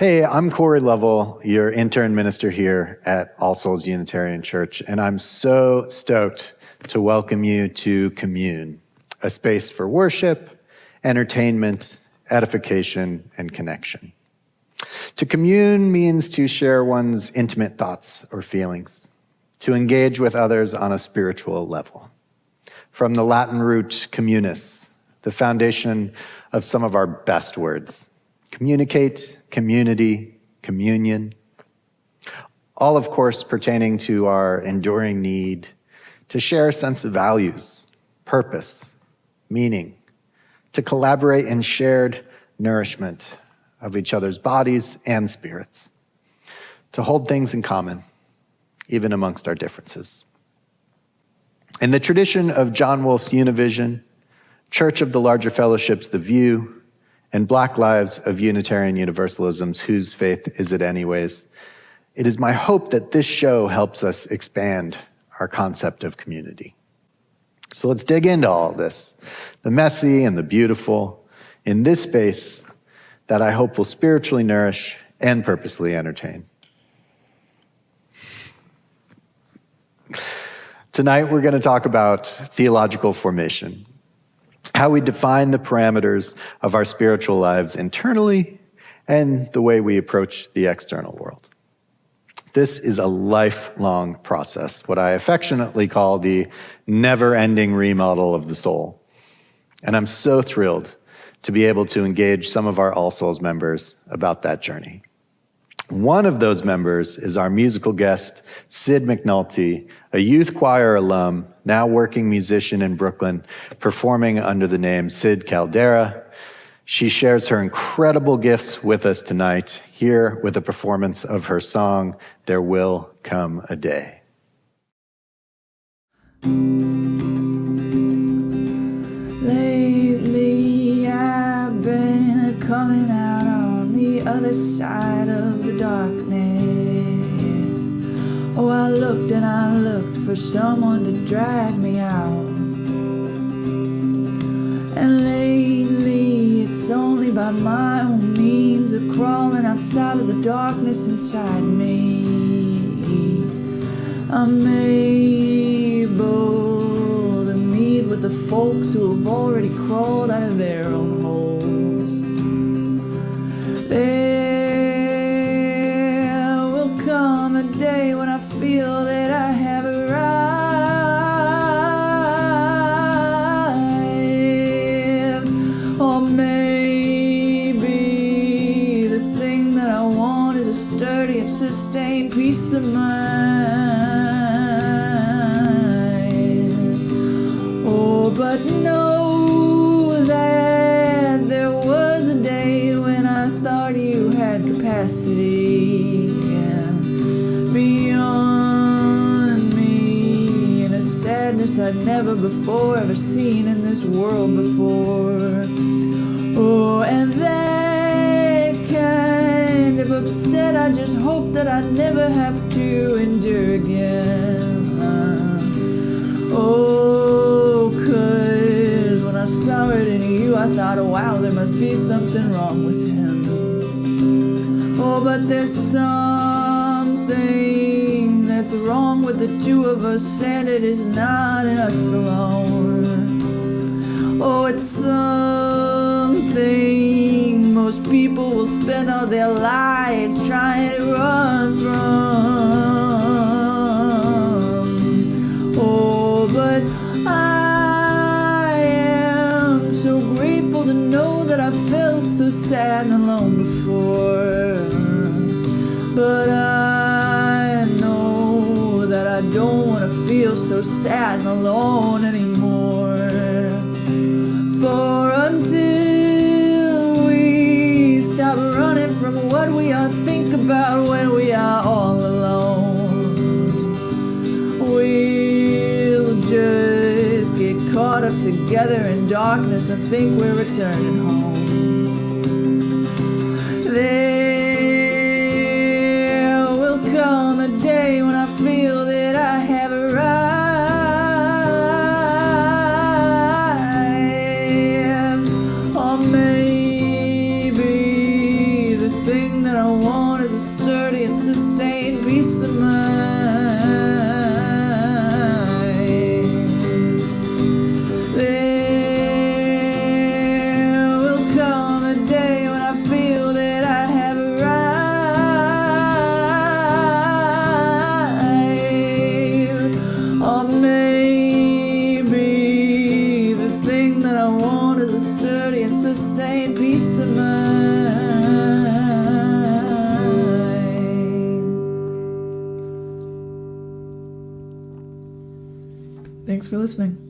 Hey, I'm Cory Lovell, your intern minister here at All Souls Unitarian Church, and I'm so stoked to welcome you to CommUUne, a space for worship, entertainment, edification, and connection. To commune means to share one's intimate thoughts or feelings, to engage with others on a spiritual level. From the Latin root communis, the foundation of some of our best words. Communicate, community, communion. All, of course, pertaining to our enduring need to share a sense of values, purpose, meaning, to collaborate in shared nourishment of each other's bodies and spirits, to hold things in common, even amongst our differences. In the tradition of John Wolfe's Univision, Church of the Larger Fellowships, The View, and Black Lives of Unitarian Universalism's Whose Faith Is It Anyways? It is my hope that this show helps us expand our concept of community. So let's dig into all this, the messy and the beautiful, in this space that I hope will spiritually nourish and purposely entertain. Tonight we're going to talk about theological formation, how we define the parameters of our spiritual lives internally and the way we approach the external world. This is a lifelong process, what I affectionately call the never-ending remodel of the soul. And I'm so thrilled to be able to engage some of our All Souls members about that journey. One of those members is our musical guest, Syd McNulty, a youth choir alum, now working musician in Brooklyn, performing under the name Syd Caldera. She shares her incredible gifts with us tonight, here with a performance of her song, There Will Come a Day. Lately I've been coming out on the other side of the darkness. Oh, I looked and I looked for someone to drag me out. And lately it's only by my own means of crawling outside of the darkness inside me I'm able to meet with the folks who have already crawled out of their own holes. There will come a day when I feel that I have arrived. Or maybe the thing that I want is a sturdy and sustained peace of mind. Oh, but know that there was a day when I thought you had capacity beyond me, and a sadness I'd never before ever seen in this world before. Oh, and that kind of upset I just hope that I never have to endure again. Oh, 'cause when I saw it in you I thought, oh wow, there must be something wrong with him. Oh, but there's something that's wrong with the two of us, and it is not in us alone. Oh, it's something most people will spend all their lives trying to run from. Oh, but I am so grateful to know that I felt so sad and alone before. But I know that I don't want to feel so sad and alone anymore. For until we stop running from what we all think about when we are all alone, we'll just get caught up together in darkness and think we're returning home. There will come a day when I feel that I have arrived. Or maybe the thing that I Thanks for listening.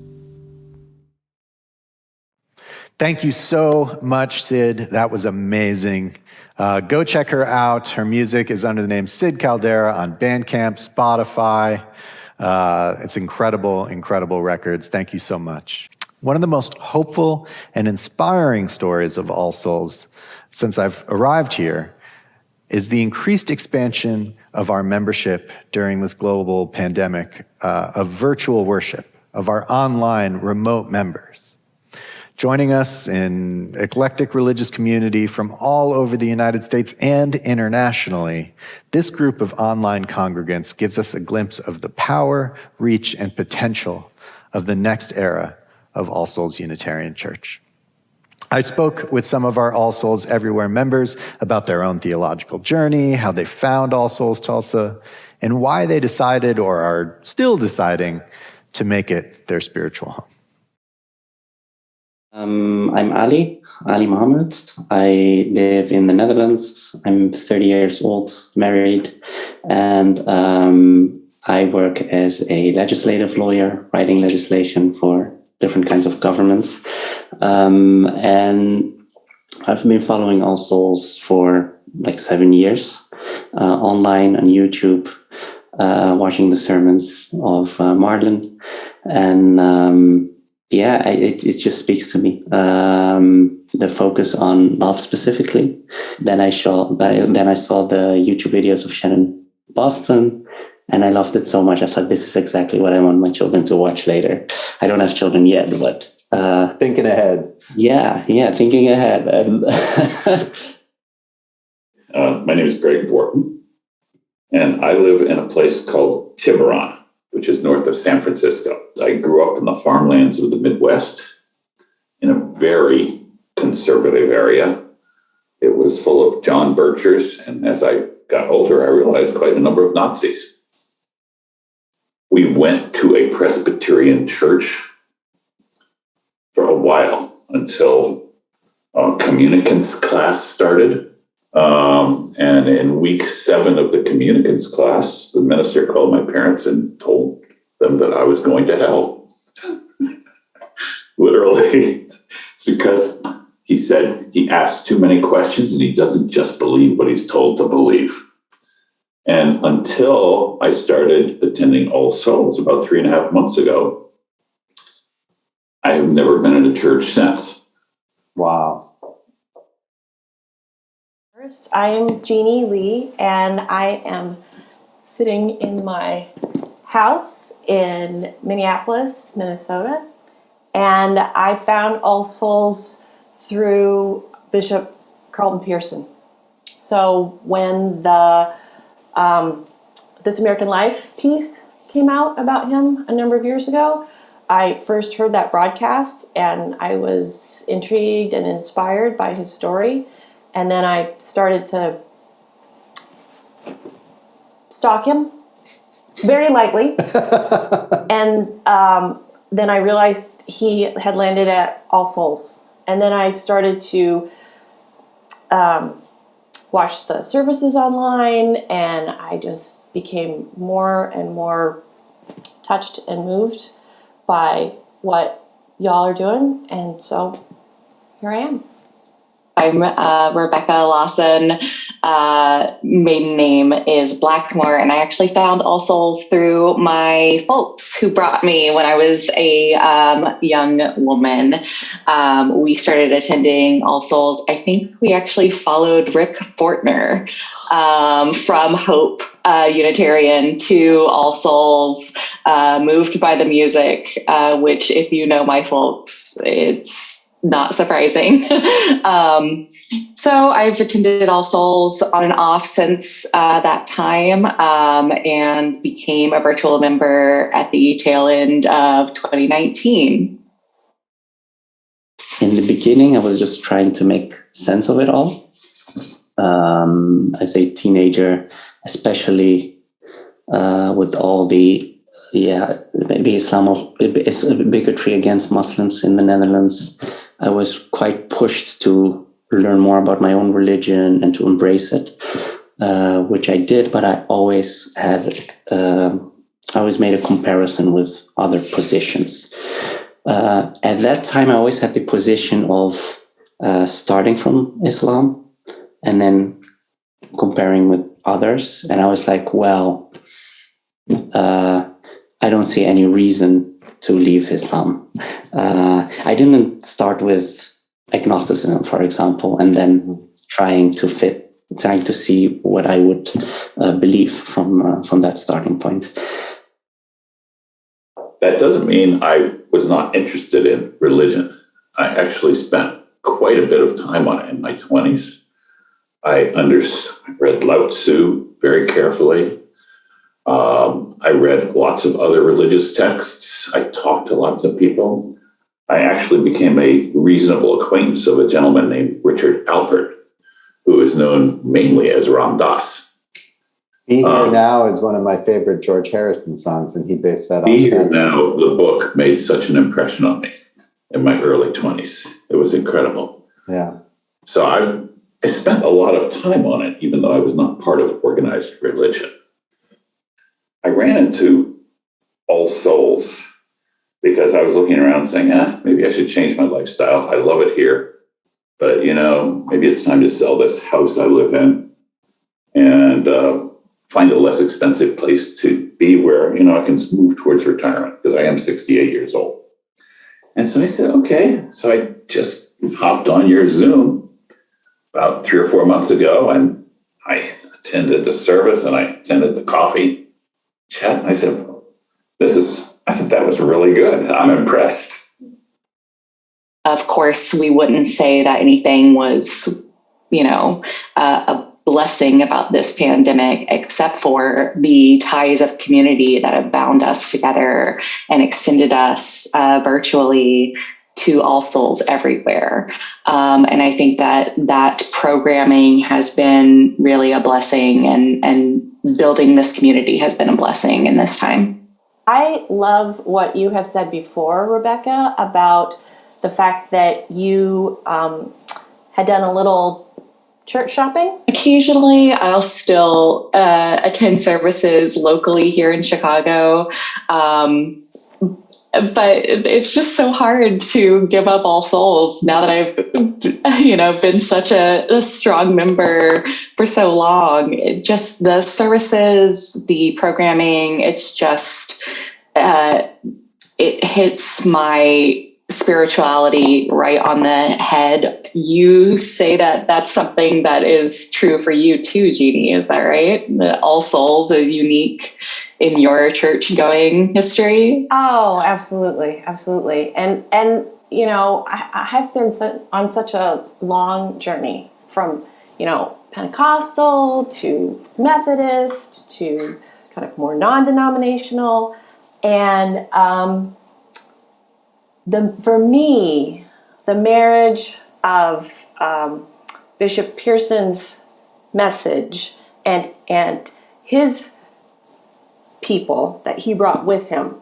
Thank you so much, Syd. That was amazing. Go check her out. Her music is under the name Syd Caldera on Bandcamp, Spotify. It's incredible, incredible records. Thank you so much. One of the most hopeful and inspiring stories of All Souls since I've arrived here is the increased expansion of our membership during this global pandemic of virtual worship, of our online remote members. Joining us in eclectic religious community from all over the United States and internationally, this group of online congregants gives us a glimpse of the power, reach, and potential of the next era of All Souls Unitarian Church. I spoke with some of our All Souls Everywhere members about their own theological journey, how they found All Souls Tulsa, and why they decided or are still deciding to make it their spiritual home. I'm Ali Mohammad. I live in the Netherlands. I'm 30 years old, married, and I work as a legislative lawyer, writing legislation for different kinds of governments. And I've been following All Souls for like 7 years, online on YouTube, watching the sermons of Marlon, and it just speaks to me. The focus on love specifically. Then I saw the YouTube videos of Shannon Boston, and I loved it so much. I thought, this is exactly what I want my children to watch later. I don't have children yet, but Thinking ahead. Yeah, thinking ahead. My name is Greg Borton, and I live in a place called Tiburon, which is north of San Francisco. I grew up in the farmlands of the Midwest in a very conservative area. It was full of John Birchers, and as I got older, I realized quite a number of Nazis. We went to a Presbyterian church for a while until communicants class started. And in week 7 of the communicants class, the minister called my parents and told them that I was going to hell. Literally. It's because he said he asks too many questions and he doesn't just believe what he's told to believe. And until I started attending All Souls about 3.5 months ago, I have never been in a church since. Wow. First, I am Jeenee Lee, and I am sitting in my house in Minneapolis, Minnesota, and I found All Souls through Bishop Carlton Pearson. So when the This American Life piece came out about him a number of years ago, I first heard that broadcast, and I was intrigued and inspired by his story. And then I started to stalk him very lightly. And then I realized he had landed at All Souls. And then I started to watch the services online, and I just became more and more touched and moved by what y'all are doing. And so here I am. I'm Rebecca Lawson. Maiden name is Blackmore, and I actually found All Souls through my folks who brought me when I was a young woman. We started attending All Souls. I think we actually followed Rick Fortner from Hope Unitarian to All Souls, moved by the music, which, if you know my folks, it's not surprising. So I've attended All Souls on and off since that time, and became a virtual member at the tail end of 2019. In the beginning, I was just trying to make sense of it all. As a teenager, especially with all the bigotry against Muslims in the Netherlands, I was quite pushed to learn more about my own religion and to embrace it, which I did, but I always had I always made a comparison with other positions. At that time, I always had the position of starting from Islam and then comparing with others. And I was like, well, I don't see any reason to leave Islam. I didn't start with agnosticism, for example, and then trying to see what I would believe from that starting point. That doesn't mean I was not interested in religion. I actually spent quite a bit of time on it in my 20s. I read Lao Tzu very carefully. I read lots of other religious texts. I talked to lots of people. I actually became a reasonable acquaintance of a gentleman named Richard Alpert, who is known mainly as Ram Dass. Be Here Now is one of my favorite George Harrison songs, and he based that on Be Here Now, the book, made such an impression on me in my early 20s. It was incredible. Yeah. So I spent a lot of time on it, even though I was not part of organized religion. I ran into All Souls because I was looking around saying, maybe I should change my lifestyle. I love it here. But, maybe it's time to sell this house I live in and find a less expensive place to be where, I can move towards retirement because I am 68 years old. And so I said, okay. So I just hopped on your Zoom about 3 or 4 months ago, and I attended the service and I attended the coffee chat. And I said, that was really good. I'm impressed. Of course, we wouldn't say that anything was, a blessing about this pandemic, except for the ties of community that have bound us together and extended us virtually to All Souls everywhere. And I think that programming has been really a blessing, and building this community has been a blessing in this time. I love what you have said before, Rebecca, about the fact that you had done a little church shopping. Occasionally, I'll still attend services locally here in Chicago. But it's just so hard to give up All Souls now that I've, been such a strong member for so long. Just the services, the programming, it's just, it hits my spirituality right on the head. You say that that's something that is true for you too, Jeenee, is that right? That All Souls is unique in your church going history? Oh, absolutely. Absolutely. And I have been on such a long journey from, Pentecostal to Methodist to kind of more non-denominational. And for me, the marriage of Bishop Pearson's message and his people that he brought with him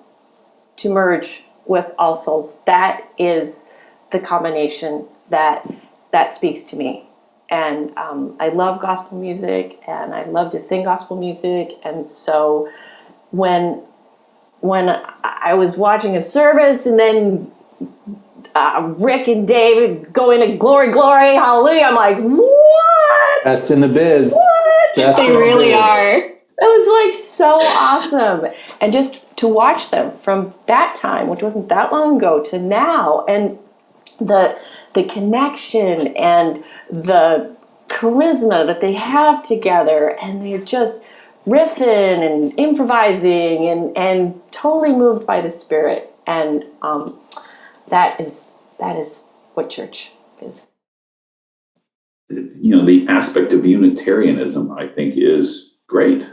to merge with All Souls, that is the combination that speaks to me. And I love gospel music, and I love to sing gospel music. And so when I was watching a service, and then Rick and David go into glory, glory, hallelujah, I'm like, what? Best in the biz. What? They really are. It was like so awesome. And just to watch them from that time, which wasn't that long ago, to now, and the connection and the charisma that they have together, and they're just riffing and improvising and totally moved by the Spirit. And that is what church is. The aspect of Unitarianism, I think, is great.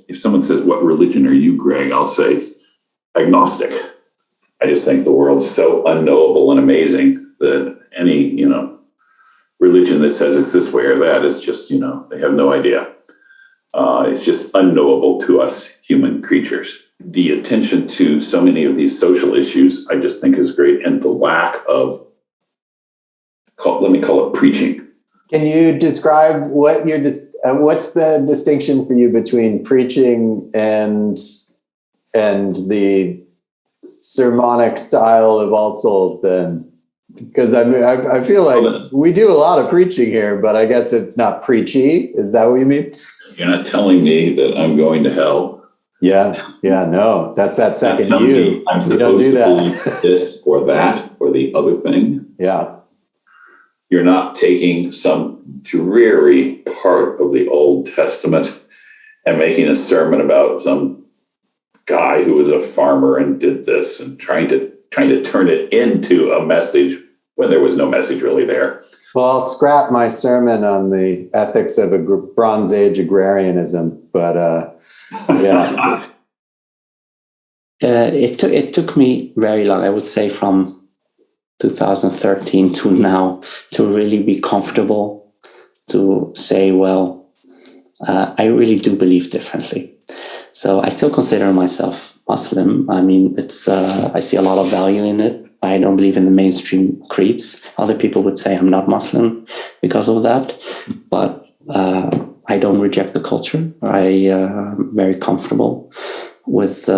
If someone says, "What religion are you, Greg?" I'll say agnostic. I just think the world's so unknowable and amazing that any, religion that says it's this way or that is just, they have no idea. It's just unknowable to us human creatures. The attention to so many of these social issues, I just think is great. And the lack of, let me call it preaching. Can you describe what what's the distinction for you between preaching and the sermonic style of All Souls then? Because I feel like we do a lot of preaching here, but I guess it's not preachy. Is that what you mean? You're not telling me that I'm going to hell. Yeah, no, that's that second you. I'm You don't supposed do to that. believe this or that or the other thing. Yeah. You're not taking some dreary part of the Old Testament and making a sermon about some guy who was a farmer and did this and trying to turn it into a message when there was no message really there. Well, I'll scrap my sermon on the ethics of a Bronze Age agrarianism, but yeah. It took me very long, I would say, from 2013 to now, to really be comfortable to say, well, I really do believe differently. So I still consider myself Muslim. I mean, it's I see a lot of value in it. I don't believe in the mainstream creeds. Other people would say I'm not Muslim because of that, but I don't reject the culture. I am very comfortable with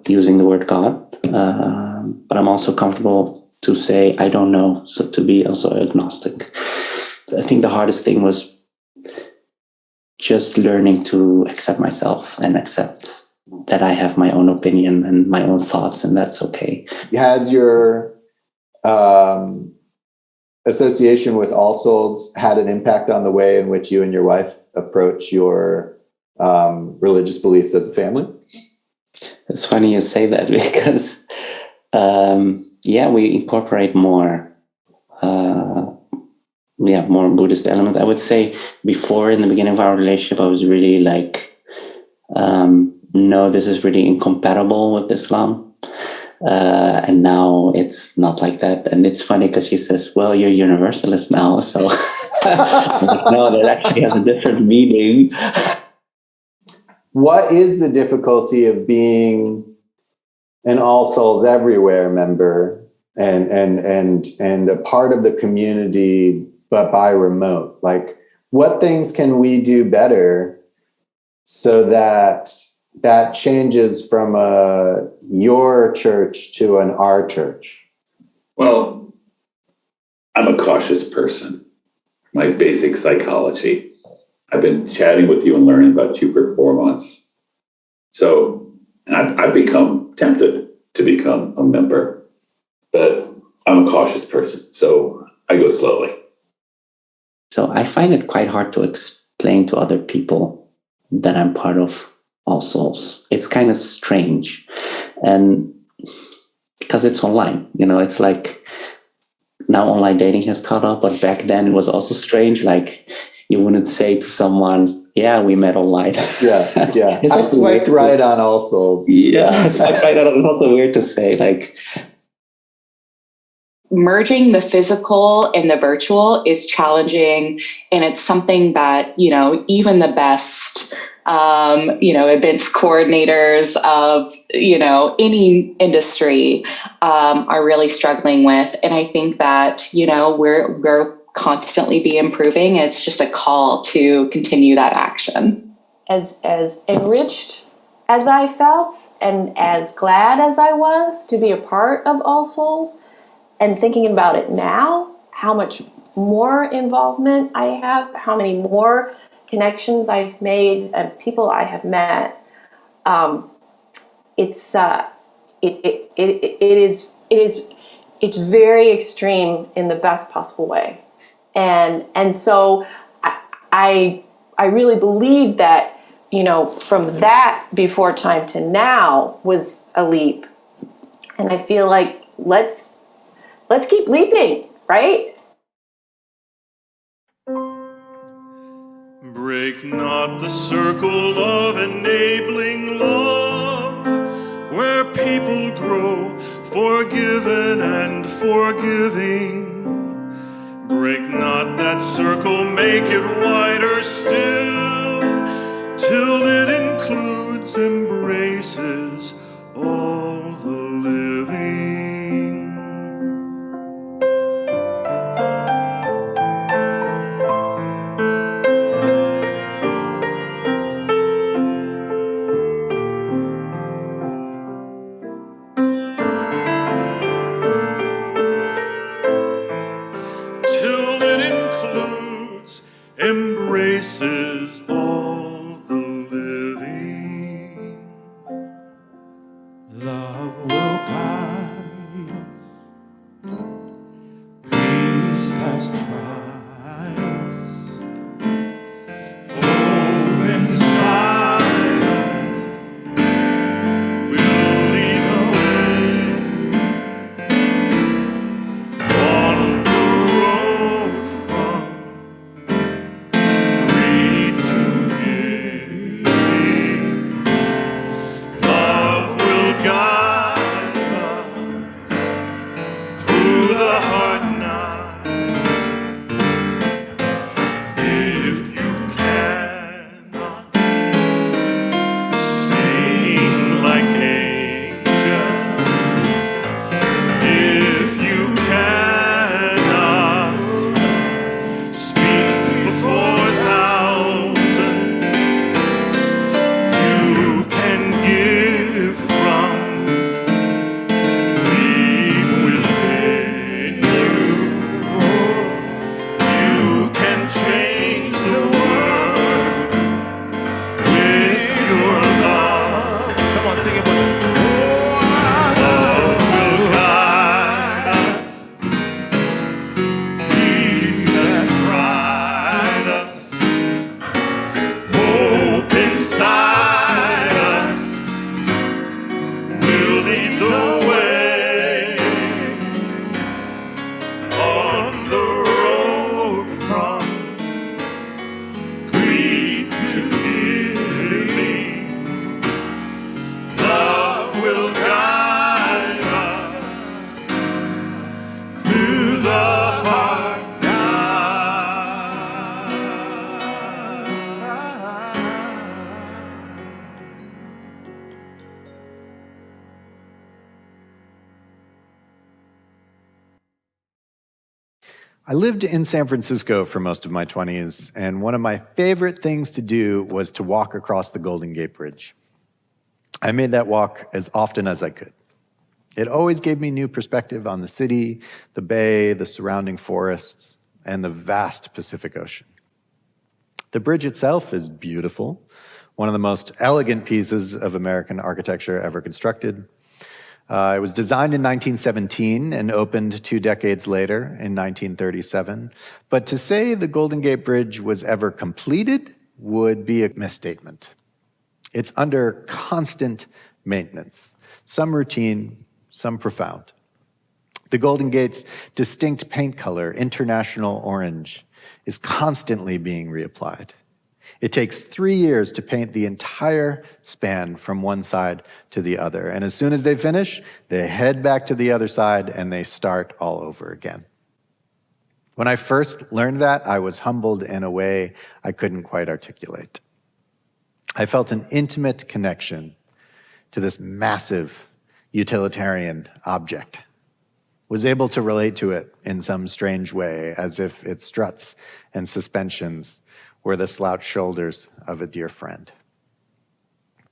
using the word God, but I'm also comfortable to say I don't know, so to be also agnostic. I think the hardest thing was just learning to accept myself and accept that I have my own opinion and my own thoughts, and that's okay. Has your association with All Souls had an impact on the way in which you and your wife approach your religious beliefs as a family? It's funny you say that because, we incorporate more Buddhist elements. I would say before, in the beginning of our relationship, I was really like, no, this is really incompatible with Islam. And now it's not like that. And it's funny because she says, well, you're Universalist now. So no, that actually has a different meaning. What is the difficulty of being an All Souls Everywhere member and a part of the community, but by remote? Like, what things can we do better so that changes from your church to an our church? Well, I'm a cautious person. My basic psychology. I've been chatting with you and learning about you for 4 months. So I've become tempted to become a member, but I'm a cautious person. So I go slowly. So I find it quite hard to explain to other people that I'm part of All Souls. It's kind of strange. And because it's online, it's like now online dating has caught up, but back then it was also strange. Like you wouldn't say to someone, yeah, we met online. Yeah. I swiped right on All Souls. Yeah, I swiped right on. It's also weird to say, like, merging the physical and the virtual is challenging. And it's something that, even the best, events coordinators of, any industry are really struggling with. And I think that, we're constantly be improving. It's just a call to continue that action. As enriched as I felt and as glad as I was to be a part of All Souls, and thinking about it now, how much more involvement I have, how many more connections I've made and people I have met, it's very extreme in the best possible way, and so I really believe that from that before time to now was a leap, and I feel like let's keep leaping, right? Break not the circle of enabling love, where people grow forgiven and forgiving. Break not that circle, make it wider still, till it includes, embraces all the living. love will guide us. Peace has tried us. Hope inside us will lead the way on the road from greed to giving. Love will guide us through the hard night. If you cannot sing like angels, if you cannot speak before thousands, you can give from deep within you. You can change the world with your love. Come on, sing it with us. Love will guide us. Peace has tried us. Hope inside us will lead the way on the road from greed to giving. Love will guide us through the hard night. I lived in San Francisco for most of my 20s, and one of my favorite things to do was to walk across the Golden Gate Bridge. I made that walk as often as I could. It always gave me new perspective on the city, the bay, the surrounding forests, and the vast Pacific Ocean. The bridge itself is beautiful, one of the most elegant pieces of American architecture ever constructed. It was designed in 1917 and opened 2 decades later in 1937. But to say the Golden Gate Bridge was ever completed would be a misstatement. It's under constant maintenance, some routine, some profound. The Golden Gate's distinct paint color, international orange, is constantly being reapplied. It takes 3 years to paint the entire span from one side to the other. And as soon as they finish, they head back to the other side and they start all over again. When I first learned that, I was humbled in a way I couldn't quite articulate. I felt an intimate connection to this massive utilitarian object, was able to relate to it in some strange way, as if its struts and suspensions were the slouched shoulders of a dear friend.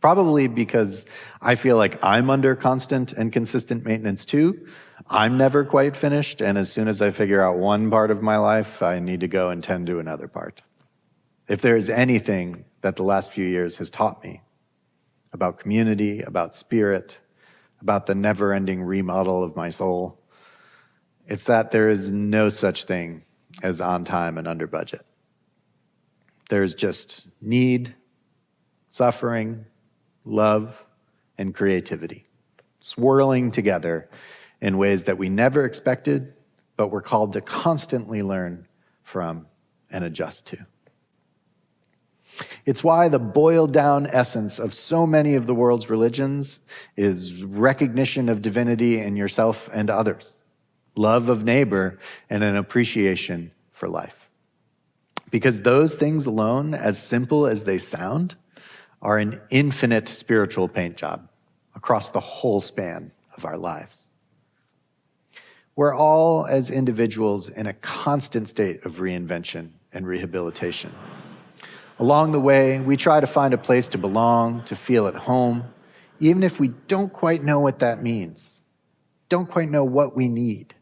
Probably because I feel like I'm under constant and consistent maintenance too. I'm never quite finished, and as soon as I figure out one part of my life, I need to go and tend to another part. If there is anything that the last few years has taught me about community, about spirit, about the never-ending remodel of my soul, it's that there is no such thing as on time and under budget. There's just need, suffering, love, and creativity, swirling together in ways that we never expected, but we're called to constantly learn from and adjust to. It's why the boiled down essence of so many of the world's religions is recognition of divinity in yourself and others, love of neighbor, and an appreciation for life. Because those things alone, as simple as they sound, are an infinite spiritual paint job across the whole span of our lives. We're all, as individuals, in a constant state of reinvention and rehabilitation. Along the way, we try to find a place to belong, to feel at home, even if we don't quite know what that means, don't quite know what we need.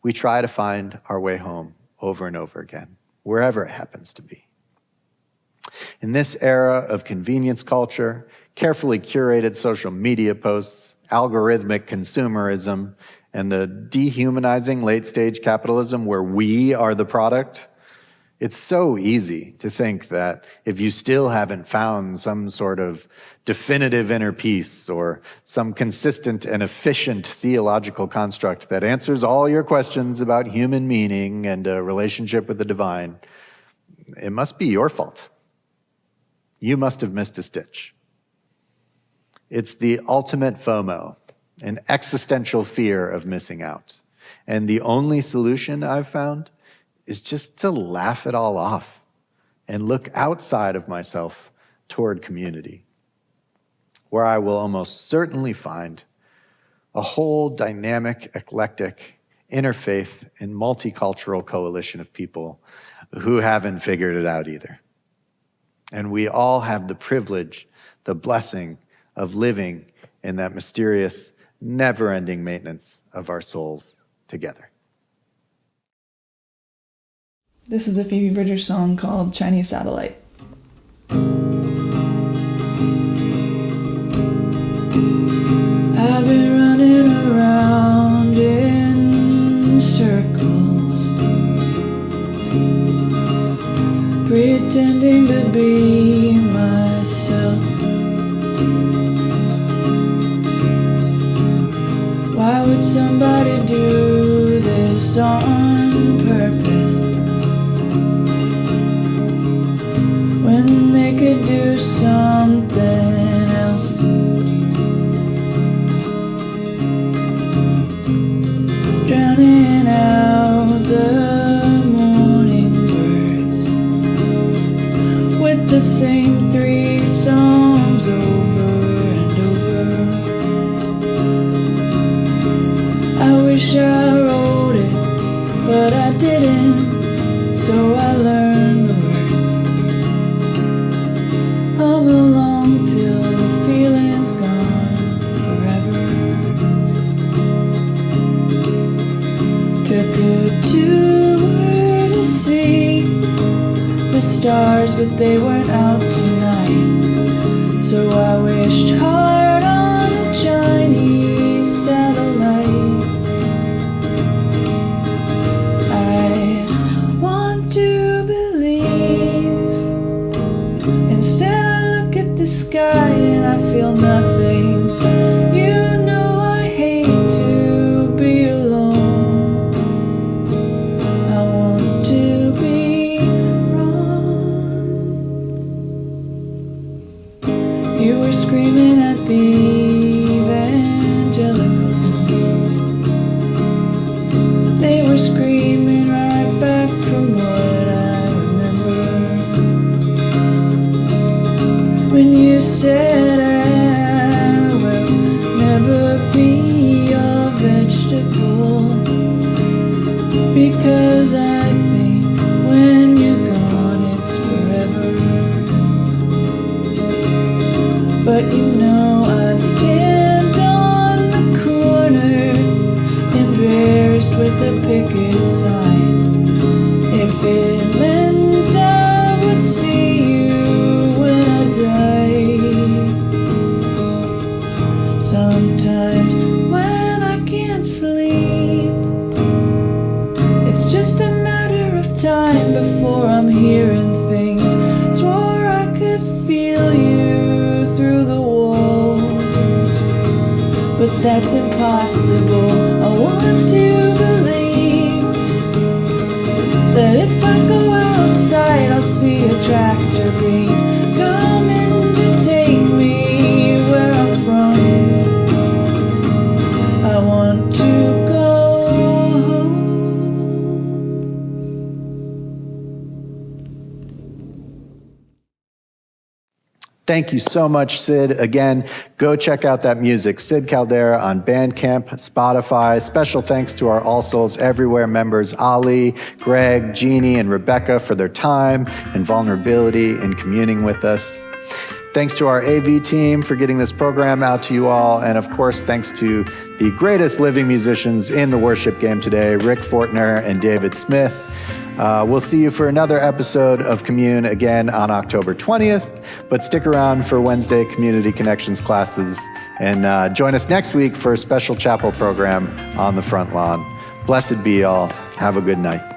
We try to find our way home over and over again, wherever it happens to be. In this era of convenience culture, carefully curated social media posts, algorithmic consumerism and the dehumanizing late-stage capitalism where we are the product, it's so easy to think that if you still haven't found some sort of definitive inner peace or some consistent and efficient theological construct that answers all your questions about human meaning and a relationship with the divine, it must be your fault. You must have missed a stitch. It's the ultimate FOMO, an existential fear of missing out. And the only solution I've found is just to laugh it all off and look outside of myself toward community, where I will almost certainly find a whole dynamic, eclectic, interfaith, and multicultural coalition of people who haven't figured it out either. And we all have the privilege, the blessing of living in that mysterious, never-ending maintenance of our souls together. This is a Phoebe Bridgers song called Chinese Satellite. I've been running around in circles, pretending to be myself. Why would somebody do this on purpose when they could do something else? Drowning out the morning birds with the same 3 songs over and over. I wish I wrote it, but I didn't, so I learned the words. Hum along till the feeling's gone forever. Took a tour to see the stars, but they weren't out tonight, so I wished hard on a Chinese satellite. I want to believe. Instead I look at the sky and I feel nothing. You know I hate to be alone. I want to be wrong. You were screaming at the evangelicals. They were screaming right back from what I remember. When you said I will never be your vegetable, because I think when you're gone it's forever. But you know I'd stand on the corner embarrassed with a picket sign if it meant I would see you when I die. Sometimes when I can't sleep, it's just a matter of time before I'm hearing things. Swore I could feel you through the walls, but that's impossible. I want to believe that if I go outside I'll see a tractor beam coming to take me where I'm from. I want to go home. Thank you so much, Syd. Again, go check out that music. Syd Caldera on Bandcamp, Spotify. Special thanks to our All Souls Everywhere members, Ali, Greg, Jeenee, and Rebecca for their time and vulnerability in communing with us. Thanks to our AV team for getting this program out to you all. And of course, thanks to the greatest living musicians in the worship game today, Rick Fortner and David Smith. We'll see you for another episode of CommUUne again on October 20th, but stick around for Wednesday Community Connections classes and join us next week for a special chapel program on the front lawn. Blessed be all. Have a good night.